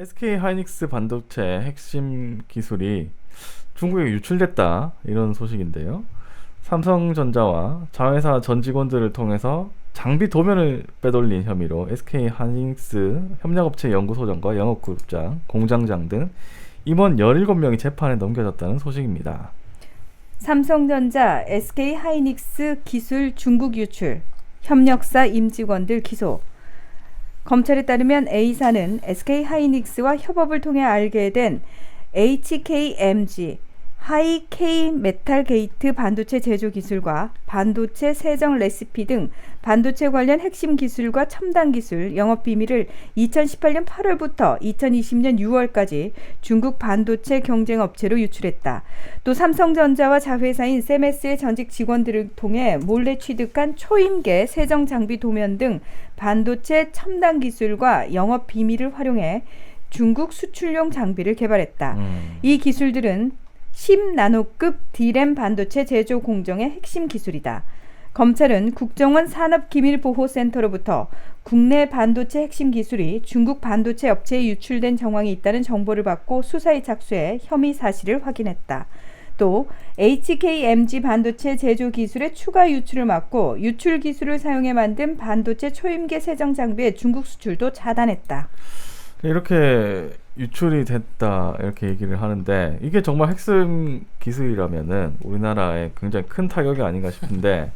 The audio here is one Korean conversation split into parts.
SK 하이닉스 반도체 핵심 기술이 중국에 유출됐다 이런 소식인데요. 삼성전자와 자회사 전 직원들을 통해서 장비 도면을 빼돌린 혐의로 SK 하이닉스 협력업체 연구소장과 영업그룹장, 공장장 등 임원 17명이 재판에 넘겨졌다는 소식입니다. 삼성전자, SK 하이닉스 기술 중국 유출, 협력사 임직원들 기소. 검찰에 따르면 A사는 SK 하이닉스와 협업을 통해 알게 된 HKMG, 하이K 메탈 게이트 반도체 제조 기술과 반도체 세정 레시피 등 반도체 관련 핵심 기술과 첨단 기술 영업 비밀을 2018년 8월부터 2020년 6월까지 중국 반도체 경쟁 업체로 유출했다. 또 삼성전자와 자회사인 세메스의 전직 직원들을 통해 몰래 취득한 초임계 세정 장비 도면 등 반도체 첨단 기술과 영업 비밀을 활용해 중국 수출용 장비를 개발했다. 이 기술들은 10나노급 D램 반도체 제조 공정의 핵심 기술이다. 검찰은 국정원 산업기밀보호센터로부터 국내 반도체 핵심 기술이 중국 반도체 업체에 유출된 정황이 있다는 정보를 받고 수사에 착수해 혐의 사실을 확인했다. 또 HKMG 반도체 제조 기술의 추가 유출을 막고 유출 기술을 사용해 만든 반도체 초임계 세정 장비의 중국 수출도 차단했다. 이렇게 유출이 됐다 이렇게 얘기를 하는데 이게 정말 핵심 기술이라면은 우리나라에 굉장히 큰 타격이 아닌가 싶은데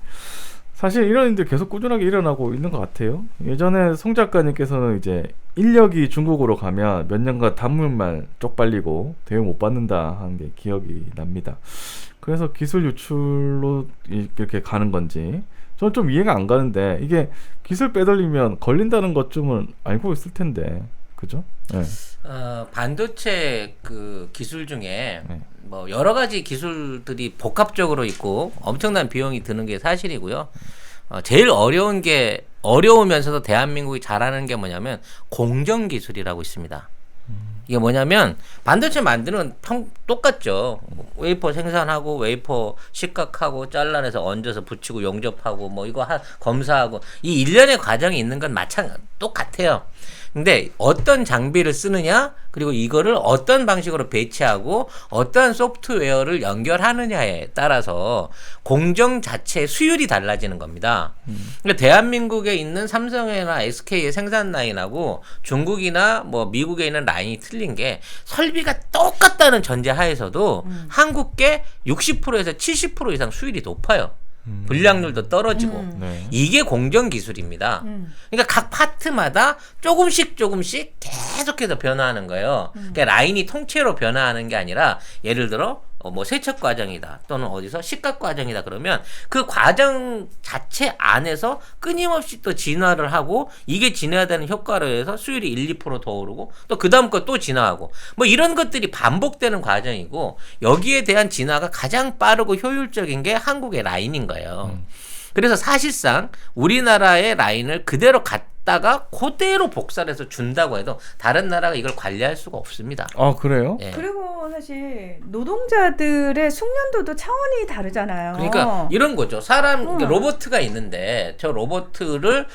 사실 이런 일들 계속 꾸준하게 일어나고 있는 것 같아요. 예전에 송 작가님께서는 이제 인력이 중국으로 가면 몇 년간 단물만 쪽팔리고 대우 못 받는다 하는 게 기억이 납니다. 그래서 기술 유출로 이렇게 가는 건지 저는 좀 이해가 안 가는데 이게 기술 빼돌리면 걸린다는 것쯤은 알고 있을 텐데 그죠? 네. 반도체 그 기술 중에 뭐 여러 가지 기술들이 복합적으로 있고 엄청난 비용이 드는 게 사실이고요. 제일 어려우면서도 대한민국이 잘하는 게 뭐냐면 공정 기술이라고 있습니다. 이게 뭐냐면 반도체 만드는 똑같죠. 웨이퍼 생산하고 웨이퍼 식각하고 잘라내서 얹어서 붙이고 용접하고 뭐 이거 검사하고 이 일련의 과정이 있는 건 똑같아요. 근데 어떤 장비를 쓰느냐 그리고 이거를 어떤 방식으로 배치하고 어떠한 소프트웨어를 연결하느냐에 따라서 공정 자체의 수율이 달라지는 겁니다. 그러니까 대한민국에 있는 삼성이나 SK의 생산 라인하고 중국이나 뭐 미국에 있는 라인이 틀린 게 설비가 똑같다는 전제하에서도 한국계 60%에서 70% 이상 수율이 높아요. 불량률도 떨어지고 네. 이게 공정 기술입니다. 그러니까 각 파트마다 조금씩 계속해서 변화하는 거예요. 그러니까 라인이 통째로 변화하는 게 아니라 예를 들어 뭐 세척 과정이다 또는 어디서 식각 과정이다 그러면 그 과정 자체 안에서 끊임없이 또 진화를 하고 이게 진화되는 효과로 해서 수율이 1~2% 더 오르고 또 그 다음 거 또 진화하고 뭐 이런 것들이 반복되는 과정이고 여기에 대한 진화가 가장 빠르고 효율적인 게 한국의 라인인 거예요. 그래서 사실상 우리나라의 라인을 그대로 갖다가 그대로 복사를 해서 준다고 해도 다른 나라가 이걸 관리할 수가 없습니다. 아 그래요? 예. 그리고 사실 노동자들의 숙련도도 차원이 다르잖아요. 그러니까 이런 거죠. 로봇가 있는데 저 로봇을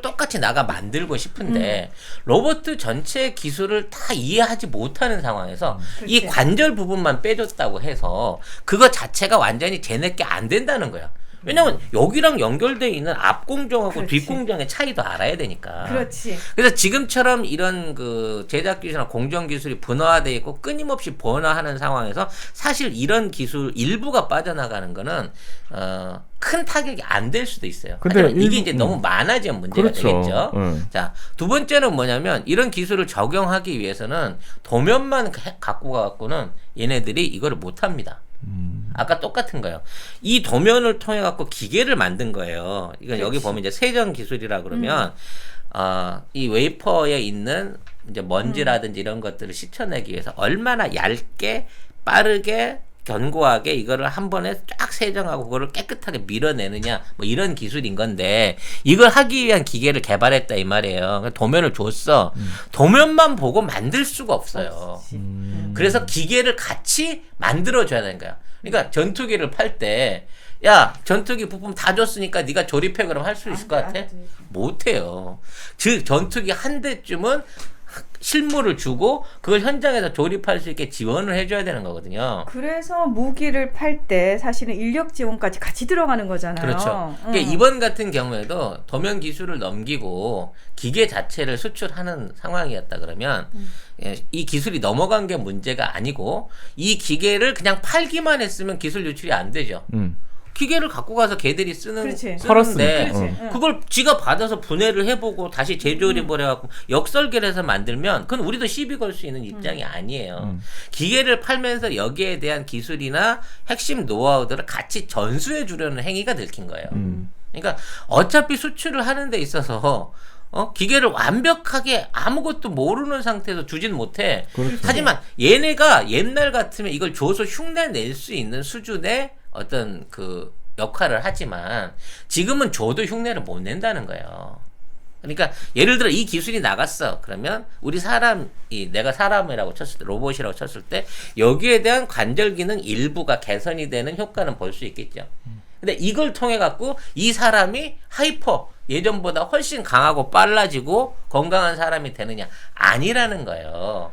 똑같이 나가 만들고 싶은데 로봇 전체 기술을 다 이해하지 못하는 상황에서 이 관절 부분만 빼줬다고 해서 그거 자체가 완전히 쟤네께 안 된다는 거야. 왜냐면 여기랑 연결되어 있는 앞 공정하고 뒷 공정의 차이도 알아야 되니까. 그렇지. 그래서 지금처럼 이런 그 제작 기술이나 공정 기술이 분화되어 있고 끊임없이 변화하는 상황에서 사실 이런 기술 일부가 빠져나가는 거는 큰 타격이 안 될 수도 있어요. 근데 이게 이제 너무 많아지면 문제가 그렇죠. 되겠죠. 자, 두 번째는 뭐냐면 이런 기술을 적용하기 위해서는 도면만 갖고 가갖고는 얘네들이 이거를 못 합니다. 아까 똑같은 거예요. 이 도면을 통해 갖고 기계를 만든 거예요. 이건 여기 보면 이제 세정 기술이라 그러면 이 웨이퍼에 있는 이제 먼지라든지 이런 것들을 씻어내기 위해서 얼마나 얇게 빠르게 견고하게 이거를 한 번에 쫙 세정하고 그거를 깨끗하게 밀어내느냐 뭐 이런 기술인 건데 이걸 하기 위한 기계를 개발했다 이 말이에요. 도면을 줬어. 도면만 보고 만들 수가 없어요. 그래서 기계를 같이 만들어줘야 되는 거야. 그러니까 전투기를 팔 때 야 전투기 부품 다 줬으니까 네가 조립해 그럼 할 수 있을 것 같아? 못해요. 즉 전투기 한 대쯤은 실무를 주고 그걸 현장에서 조립할 수 있게 지원을 해줘야 되는 거거든요. 그래서 무기를 팔 때 사실은 인력 지원까지 같이 들어가는 거잖아요. 그렇죠. 그러니까 이번 같은 경우에도 도면 기술을 넘기고 기계 자체를 수출하는 상황이었다 그러면 이 기술이 넘어간 게 문제가 아니고 이 기계를 그냥 팔기만 했으면 기술 유출이 안 되죠. 기계를 갖고 가서 걔들이 쓰는데 팔았으니까. 그걸 지가 받아서 분해를 해보고 다시 재조립을 해갖고 역설계를 해서 만들면 그건 우리도 시비 걸 수 있는 입장이 아니에요. 기계를 팔면서 여기에 대한 기술이나 핵심 노하우들을 같이 전수해 주려는 행위가 들킨 거예요. 그러니까 어차피 수출을 하는 데 있어서 기계를 완벽하게 아무것도 모르는 상태에서 주진 못해. 그렇죠. 하지만 얘네가 옛날 같으면 이걸 줘서 흉내 낼 수 있는 수준의 어떤 그 역할을 하지만 지금은 줘도 흉내를 못 낸다는 거예요. 그러니까 예를 들어 이 기술이 나갔어. 그러면 우리 내가 사람이라고 쳤을 때, 로봇이라고 쳤을 때 여기에 대한 관절 기능 일부가 개선이 되는 효과는 볼 수 있겠죠. 근데 이걸 통해 갖고 이 사람이 예전보다 훨씬 강하고 빨라지고 건강한 사람이 되느냐? 아니라는 거예요.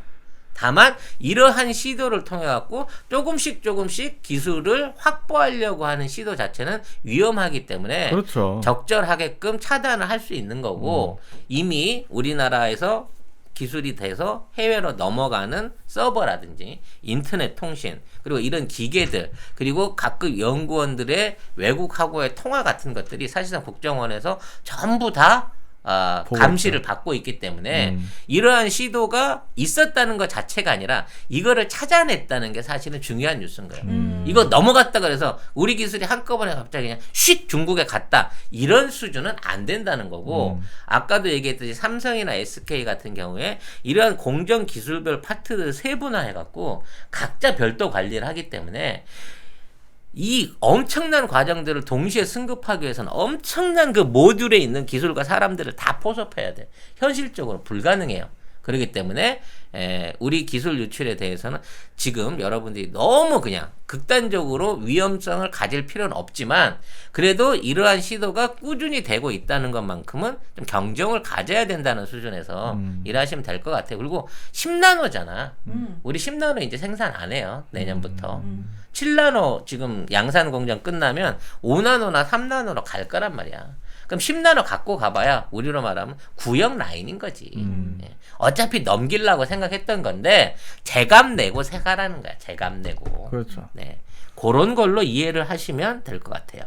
다만 이러한 시도를 통해 갖고 조금씩 기술을 확보하려고 하는 시도 자체는 위험하기 때문에 그렇죠. 적절하게끔 차단을 할 수 있는 거고 이미 우리나라에서 기술이 돼서 해외로 넘어가는 서버라든지 인터넷 통신 그리고 이런 기계들 그리고 각급 연구원들의 외국하고의 통화 같은 것들이 사실상 국정원에서 전부 다 감시를 받고 있기 때문에 이러한 시도가 있었다는 것 자체가 아니라 이거를 찾아냈다는 게 사실은 중요한 뉴스인 거예요. 이거 넘어갔다 그래서 우리 기술이 한꺼번에 갑자기 그냥 쉿 중국에 갔다 이런 수준은 안 된다는 거고 아까도 얘기했듯이 삼성이나 SK 같은 경우에 이러한 공정 기술별 파트를 세분화해갖고 각자 별도 관리를 하기 때문에 이 엄청난 과정들을 동시에 승급하기 위해서는 엄청난 그 모듈에 있는 기술과 사람들을 다 포섭해야 돼. 현실적으로 불가능해요. 그렇기 때문에 우리 기술 유출에 대해서는 지금 여러분들이 너무 그냥 극단적으로 위험성을 가질 필요는 없지만 그래도 이러한 시도가 꾸준히 되고 있다는 것만큼은 좀 경정을 가져야 된다는 수준에서 일하시면 될 것 같아요. 그리고 10나노잖아. 우리 10나노 이제 생산 안 해요. 내년부터. 7나노 지금 양산 공정 끝나면 5나노나 3나노로 갈 거란 말이야. 그럼 10나노 갖고 가봐야 우리로 말하면 구형 라인인 거지. 어차피 넘기려고 생각했던 건데 재감 내고 세가라는 거야. 재감 내고. 그렇죠. 네, 그런 걸로 이해를 하시면 될 것 같아요.